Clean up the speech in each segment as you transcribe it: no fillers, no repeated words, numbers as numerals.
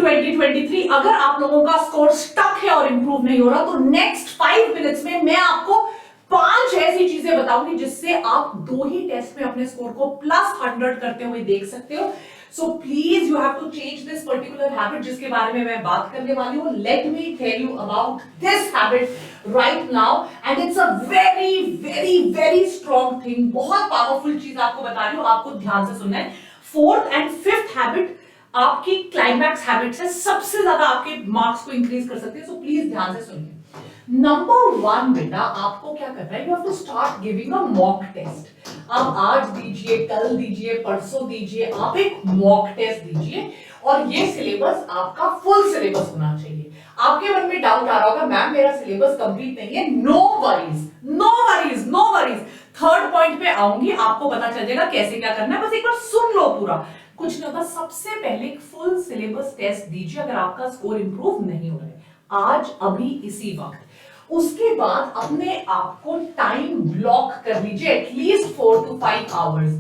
2023 अगर आप लोगों का स्कोर स्टक है और इंप्रूव नहीं हो रहा तो नेक्स्ट 5 मिनट्स में मैं आपको 5 ऐसी चीजें बताऊंगी जिससे आप 2 ही टेस्ट में अपने स्कोर को +100 करते हुए देख सकते हो। So please you have to change this particular habit जिसके बारे में मैं बात करने वाली हूं। Let me tell you about this habit right now and it's a very very very strong thing. बहुत पावरफुल चीज आपको बता रही हूं, आपको ध्यान से सुनना है। 4th एंड 5th हैबिट आपकी क्लाइमैक्स हैबिट से सबसे ज्यादा आपके मार्क्स को इंक्रीज कर सकती है। सो प्लीज ध्यान से सुनिए। नंबर 1 बेटा, आपको क्या करना है, you have to start giving a mock test. आप आज दीजिए, कल दीजिए, परसों दीजिए, आप एक मॉक टेस्ट दीजिए और ये सिलेबस आपका फुल सिलेबस होना चाहिए। आपके मन में डाउट आ रहा होगा मैम मेरा सिलेबस कंप्लीट नहीं है। No worries, no worries, no worries. 3rd point पे आऊंगी, आपको पता चल जाएगा कैसे क्या करना है। बस एक बार सुन लो पूरा, कुछ नहीं होता। सबसे पहले एक फुल सिलेबस टेस्ट दीजिए अगर आपका स्कोर इंप्रूव नहीं हो रहा है आज, अभी, इसी वक्त। उसके बाद अपने आप को टाइम ब्लॉक कर लीजिए एटलीस्ट 4 to 5 आवर्स।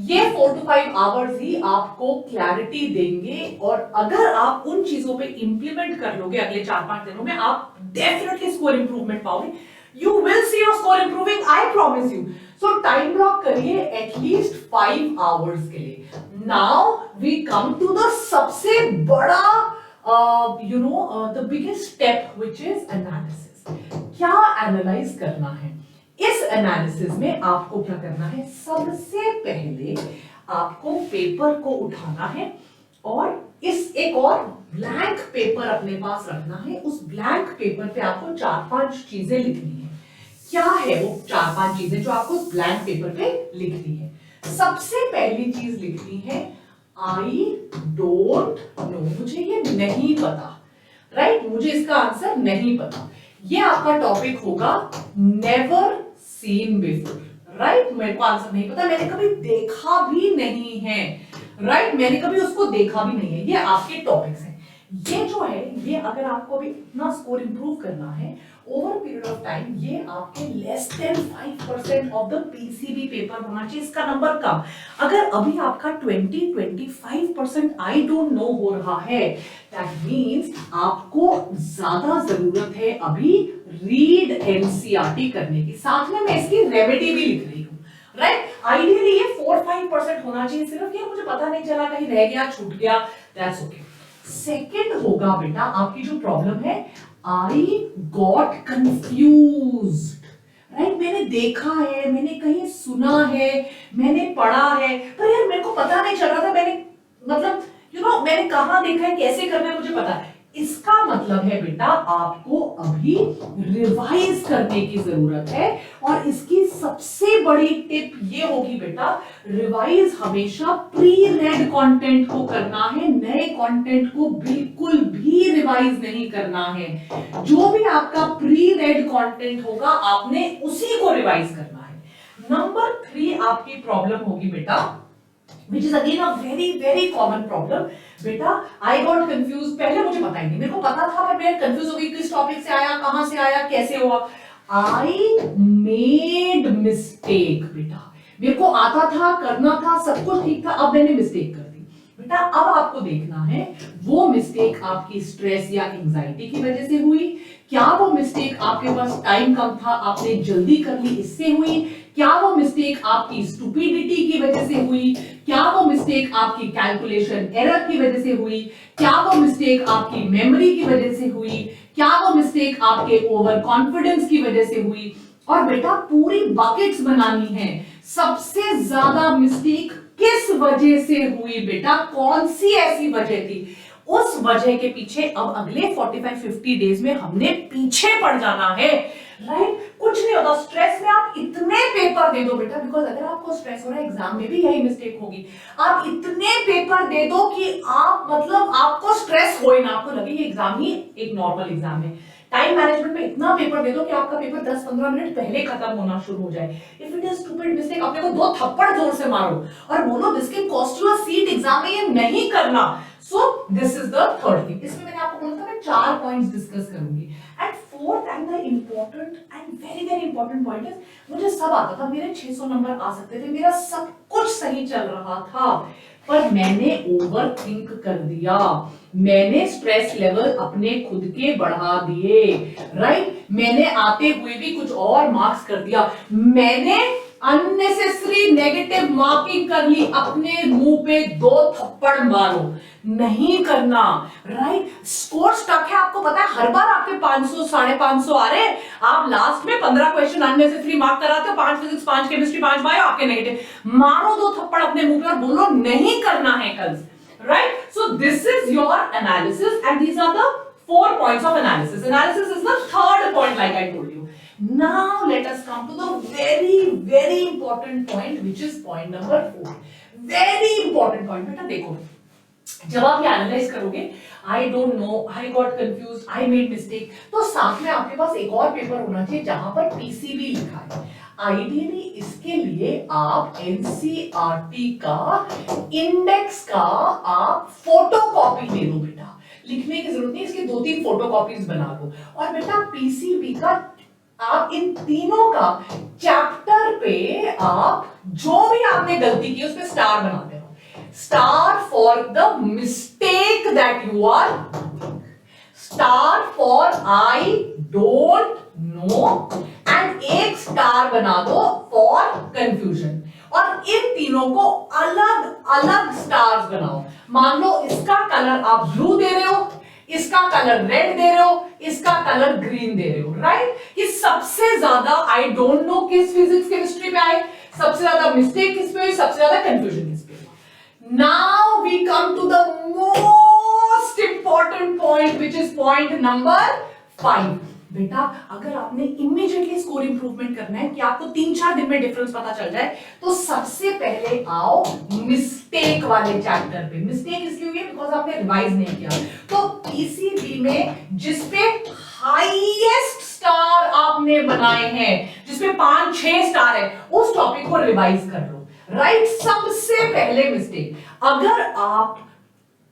ये 4 to 5 आवर्स ही आपको क्लैरिटी देंगे और अगर आप उन चीजों पे इंप्लीमेंट कर लोगे अगले 4-5 दिनों में, आप डेफिनेटली स्कोर इंप्रूवमेंट पाओगे। You will see your score improving, I promise you. So time block करिए एटलीस्ट 5 आवर्स के लिए। Now we come to the सबसे बड़ा the biggest step which is analysis. क्या एनालाइज करना है? इस एनालिसिस में आपको क्या करना है, सबसे पहले आपको पेपर को उठाना है और इस एक और ब्लैंक पेपर अपने पास रखना है। उस ब्लैंक पेपर पे आपको 4-5 चीजें लिखनी है। क्या है वो 4-5 चीजें जो आपको उस ब्लैंक पेपर पे लिखनी है? सबसे पहली चीज लिखनी है आई डोंट नो, मुझे ये नहीं पता। राइट, मुझे इसका आंसर नहीं पता। ये आपका टॉपिक होगा नेवर सीन बिफोर। राइट, मेरे को आंसर नहीं पता, मैंने कभी देखा भी नहीं है। राइट, मैंने कभी उसको देखा भी नहीं है। ये आपके टॉपिक्स हैं। ये जो है, ये अगर आपको अभी इतना स्कोर इंप्रूव करना है ओवर पीरियड ऑफ टाइम, ये आपके less than 5% of the PCB paper होना चाहिए। इसका नंबर कम। अगर अभी आपका 20-25% आई डोंट नो हो रहा है, दैट मींस आपको ज्यादा जरूरत है अभी रीड एनसीईआरटी करने की। साथ में मैं इसकी रेमेडी भी लिख रही हूं। राइट, आइडियली ये 4-5% होना चाहिए सिर्फ। ये मुझे पता नहीं चला, कहीं रह गया, छूट गया, दैट्स ओके। सेकंड होगा बेटा आपकी जो प्रॉब्लम है, आई गॉट कंफ्यूज्ड। राइट, मैंने देखा है, मैंने कहीं सुना है, मैंने पढ़ा है, पर यार मेरे को पता नहीं चल रहा था, मैंने मतलब मैंने कहां देखा है, कैसे करना है, मुझे पता है। इसका मतलब है बेटा आपको अभी रिवाइज करने की जरूरत है और इसकी सबसे बड़ी टिप ये होगी बेटा, रिवाइज हमेशा प्री रेड कंटेंट को करना है, नए कंटेंट को बिल्कुल भी रिवाइज नहीं करना है। जो भी आपका प्री रेड कंटेंट होगा आपने उसी को रिवाइज करना है। नंबर 3 आपकी प्रॉब्लम होगी बेटा, which is again a very very common problem। बेटा I got confused, पहले मुझे पता ही नहीं, मेरे को पता था पर मैं कंफ्यूज हो गई, किस टॉपिक से आया, कहां से आया, कैसे हुआ। I made mistake। बेटा मेरे को आता था, करना था, सब कुछ ठीक था, अब मैंने मिस्टेक कर दी। बेटा अब आपको देखना है वो मिस्टेक आपकी स्ट्रेस या एंजाइटी की वजह से हुई, क्या वो मिस्टेक आपके पास टाइम कम था, आपने जल्दी कर ली, इससे हुई, क्या वो मिस्टेक आपकी स्टूपिडिटी की वजह से हुई, क्या वो मिस्टेक आपकी कैलकुलेशन एरर की वजह से हुई, क्या वो मिस्टेक आपकी मेमोरी की वजह से हुई, क्या वो मिस्टेक आपके ओवर कॉन्फिडेंस की वजह से हुई। और बेटा पूरी बकेट्स बनानी है, सबसे ज्यादा मिस्टेक किस वजह से हुई बेटा, कौन सी ऐसी वजह थी, उस वजह के पीछे अब अगले 45-50 डेज में हमने पीछे पड़ जाना है। राइट, कुछ नहीं होता स्ट्रेस में, आप इतने पेपर दे दो बेटा, बिकॉज अगर आपको स्ट्रेस हो रहा है एग्जाम में भी यही मिस्टेक होगी, आप इतने पेपर दे दो कि आप मतलब आपको स्ट्रेस होए ना, आपको लगे ये एग्जाम ही एक नॉर्मल एग्जाम है। टाइम मैनेजमेंट में इतना पेपर दे दो कि आपका पेपर 10-15 मिनट पहले खत्म होना शुरू हो जाए। If it is stupid mistake, अपने को 2 थप्पड़ जोर से मारो और बोलो this can cost you a seat exam में, ये नहीं करना। सो this is the third thing. इसमें मैंने आपको बोला था मैं 4 पॉइंट्स डिस्कस करूंगी। And fourth and the important and very very important point is, मुझे सब आता था, मेरे 600 नंबर आ सकते थे, मेरा सब कुछ सही चल रहा था, पर मैंने ओवर थिंक कर दिया। मैंने स्ट्रेस लेवल अपने खुद के बढ़ा दिए, राइट। मैंने आते हुए भी कुछ और मार्क्स कर दिया, मैंने अननेसेसरी नेगेटिव मार्किंग कर ली, अपने मुंह पे 2 थप्पड़ मारो, नहीं करना, राइट। स्कोर स्टक है, आपको पता है हर बार आपके 500 550 आ रहे हैं, आप लास्ट में 15 क्वेश्चन अननेसेसरी मार्क कराते हो, 5 फिजिक्स 5 केमिस्ट्री 5 बायो, आपके नेगेटिव। मारो 2 थप्पड़ अपने मुंह पे और बोलो नहीं करना है कल, right. So this is your analysis and these are the 4 points of analysis. Analysis is the third point, like I told you. Now let us come to the very important point, which is point number 4. Very important point. बेटा देखो, जब आप ये analyse करोगे, आई don't no, I got confused, I made mistake, तो साथ में आपके पास एक और पेपर होना चाहिए जहां पर पीसीबी लिखा है। आइडियली इसके लिए आप एनसीईआरटी का इंडेक्स का आप फोटोकॉपी ले लो बेटा, लिखने की जरूरत नहीं, इसकी 2-3 फोटोकॉपीज बना लो। और बेटा पीसीबी का आप इन तीनों का चैप्टर पे आप जो भी आपने गलती की उस पे स्टार बनाते हो, star for the mistake that you are, star for I don't know, and एक स्टार बना दो फॉर कंफ्यूजन। और इन तीनों को अलग अलग स्टार्स बनाओ। मान लो इसका कलर आप ब्लू दे रहे हो, इसका कलर रेड दे रहे हो, इसका कलर ग्रीन दे रहे हो, राइट। कि सबसे ज्यादा आई डोंट नो किस फिजिक्स केमिस्ट्री पे आए, सबसे ज्यादा मिस्टेक किस पे हुई, सबसे ज्यादा कंफ्यूजन किस पे हुई। Now we come to the most important point, which is point number 5। बेटा अगर आपने इमीडिएटली स्कोर इंप्रूवमेंट करना है कि आपको 3-4 दिन में डिफरेंस पता चल जाए, तो सबसे पहले आओ मिस्टेक वाले चैप्टर पे। मिस्टेक इसलिए हुई है बिकॉज आपने रिवाइज नहीं किया। तो पीसीबी में जिसपे हाईएस्ट स्टार आपने बनाए हैं, जिसपे 5-6 स्टार है, उस टॉपिक को रिवाइज कर लो, राइट। सबसे पहले मिस्टेक, अगर आप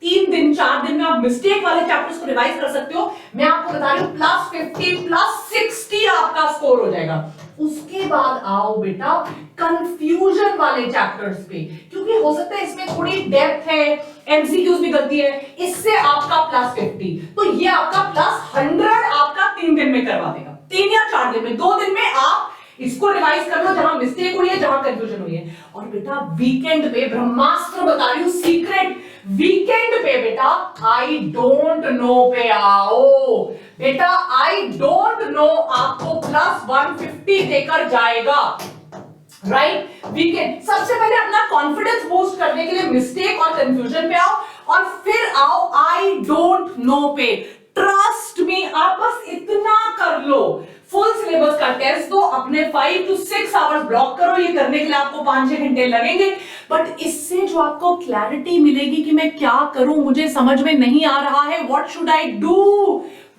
3 दिन 4 दिन में आप मिस्टेक वाले चैप्टर्स को रिवाइज कर सकते हो, मैं आपको बता रही हूं +50 +60 आपका स्कोर हो जाएगा। उसके बाद आओ बेटा कंफ्यूजन वाले चैप्टर्स पे, क्योंकि हो सकता है इसमें थोड़ी डेप्थ है, एमसीक्यूज भी गलती है, इससे आपका +50, तो ये आपका +100 आपका 3 दिन में करवा देगा, 3 या 4 दिन में। 2 दिन में आप इसको रिवाइज कर लो जहां मिस्टेक हुई है, जहां कंफ्यूजन हुई है। और बेटा वीकेंड पे ब्रह्मास्त्र बता रही हूं, सीक्रेट, वीकेंड पे बेटा आई डोंट नो पे आओ। बेटा आई डोंट नो आपको +150 देकर जाएगा, राइट। वीकेंड सबसे पहले अपना कॉन्फिडेंस बूस्ट करने के लिए मिस्टेक और कंफ्यूजन पे आओ, और फिर आओ आई डोंट नो पे। ट्रस्ट मी, आप बस इतना कर लो, फुल सिलेबस का टेस्ट दो, अपने 5 to 6 आवर्स ब्लॉक करो। ये करने के लिए आपको 5-6 घंटे लगेंगे, बट इससे जो आपको क्लैरिटी मिलेगी कि मैं क्या करूं, मुझे समझ में नहीं आ रहा है, व्हाट शुड आई डू,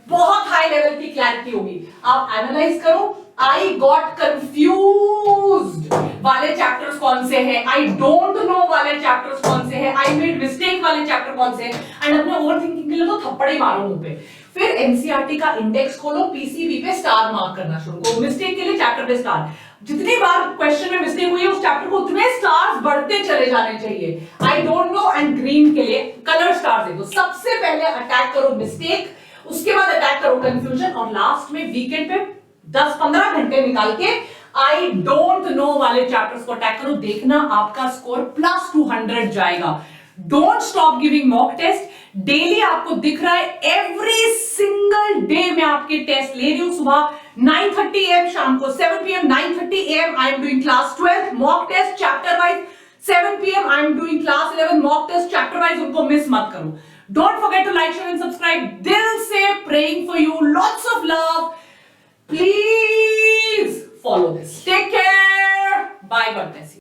बहुत हाई लेवल की क्लैरिटी होगी। आप एनालाइज करो, आई गॉट कंफ्यूज्ड वाले चैप्टर्स कौन से हैं, आई डोंट नो वाले चैप्टर्स कौन से हैं, आई मेड मिस्टेक वाले चैप्टर कौन से हैं, एंड अपने ओवरथिंकिंग के लिए तो थप्पड़ ही मारो मुंह पे। फिर एनसीईआरटी का इंडेक्स खोलो, पीसीबी पे स्टार मार्क करना शुरू करो, मिस्टेक के लिए चैप्टर पे स्टार। जितनी बार क्वेश्चन में मिस्टेक हुई है उस चैप्टर को उतने स्टार्स बढ़ते चले जाने चाहिए। आई डोंट नो एंड ग्रीन के लिए कलर स्टार्स देखो। सबसे पहले अटैक करो मिस्टेक, उसके बाद अटैक करो कंफ्यूजन, और लास्ट में वीकेंड पे 10-15 घंटे निकाल के आई डोंट नो वाले चैप्टर्स को अटैक करो। देखना आपका स्कोर +200 जाएगा। Don't stop giving mock test. Daily आपको दिख रहा है, एवरी सिंगल डे मैं आपके टेस्ट ले रही हूं। सुबह 9:30 AM, शाम को 7 PM, 9:30 AM I am doing class 12 mock test chapter wise, 7 PM I am doing class 11 mock test chapter wise, उनको मिस मत करो। Don't forget to like, share and subscribe. दिल से praying for you, lots of love, please follow this. Take care. Bye. God bless you.